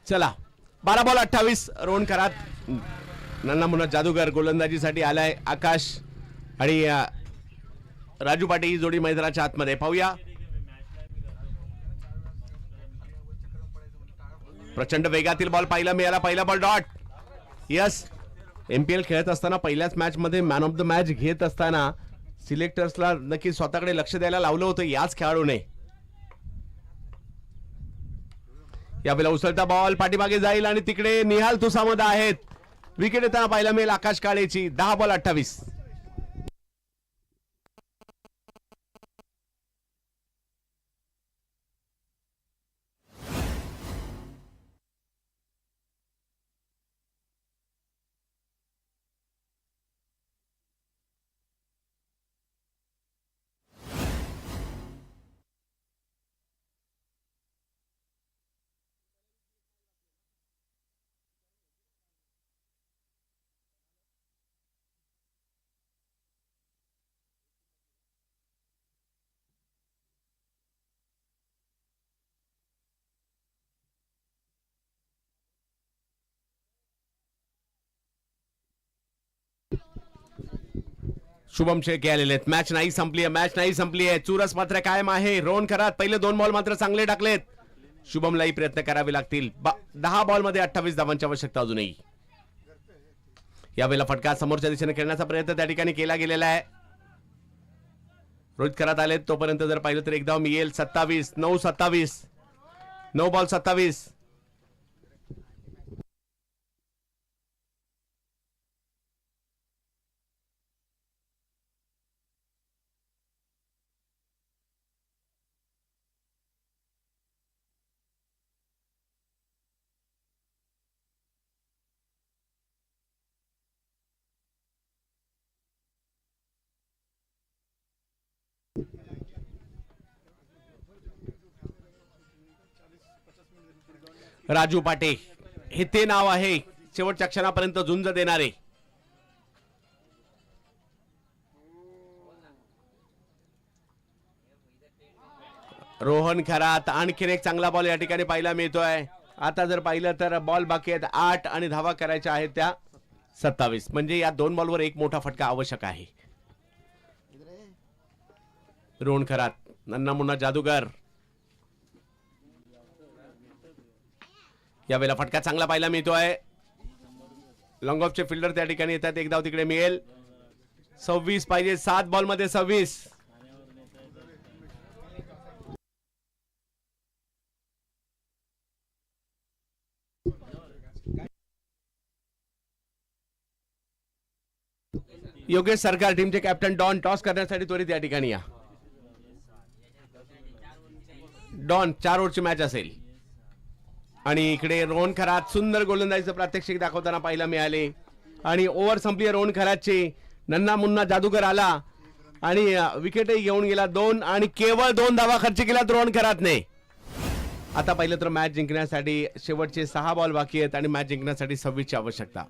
चला 12 बॉल 28 रोहन खरात. नन्ना मुन्ना जादूगर गोलंदाजीसाठी आलाय. आकाश आणि राजू पाटे ही जोडी मैदानाच्या आतमध्ये. पाहूया प्रचंड वेगातील बॉल पाहायला मिळाला. पहिला बॉल डॉट. यस, MPL खेळत असताना पहिल्याच मॅच मध्ये मॅन ऑफ द मॅच घेत असताना सिलेक्टर्सला नक्की स्वतःकडे लक्ष द्यायला लावलं होतं याच खेळाडूने. यावेळेला उसळता बॉल पाठीमागे जाईल आणि तिकडे निहाल तुसामध्ये आहेत. विकेट येताना पाहायला मिळेल आकाश काळेची. 10 बॉल 28. शुभम शेख आलेले आहेत. मॅच नाही संपली आहे. चुरस मात्र कायम आहे. रोहन खरात पहिले 2 बॉल मात्र चांगले टाकलेत. शुभमलाही प्रयत्न करावे लागतील. 10 बॉल मध्ये 28 धावांची आवश्यकता अजूनही. यावेळेला फटका समोरच्या दिशेने खेळण्याचा प्रयत्न त्या ठिकाणी केला गेलेला आहे. रोहित खरात आलेत तोपर्यंत जर पाहिलं तर एक धाव मिळेल. 27 9 27 9 बॉल 27. राजू पाटे हे ते नाव आहे शेवटच्या क्षणापर्यंत झुंज देणारे. रोहन खरात आणखीन एक चांगला बॉल या ठिकाणी पाहायला मिळतोय. आता जर पाहिलं तर बॉल बाकी आहेत 8 आणि धावा करायच्या आहेत त्या 27. म्हणजे या 2 बॉलवर एक मोठा फटका आवश्यक आहे. रोहन खरात नन्ना मुन्ना जादूगर. यावेळेला फटका चांगला पाहायला मिळतोय. लॉंग ऑफचे फिल्डर त्या ठिकाणी येतात. एक धाव तिकडे मिळेल. 26 पाहिजे 7 बॉल मध्ये 26. योगेश सरकार टीमचे कॅप्टन डॉन टॉस करण्यासाठी त्वरित या ठिकाणी या. डॉन 4 ओव्हरची मॅच असेल आणि इकडे रोहन खरात सुंदर गोलंदाजीचं प्रात्यक्षिक दाखवताना पाहायला मिळाले. आणि ओव्हर संपली रोहन खरातची. नन्ना मुन्ना जादूगर आला आणि विकेटही घेऊन गेला 2 आणि केवळ 2 धावा खर्च केल्यात रोहन खरातने. आता पाहिलं तर मॅच जिंकण्यासाठी शेवटचे 6 बॉल बाकी आहेत आणि मॅच जिंकण्यासाठी 26 ची आवश्यकता.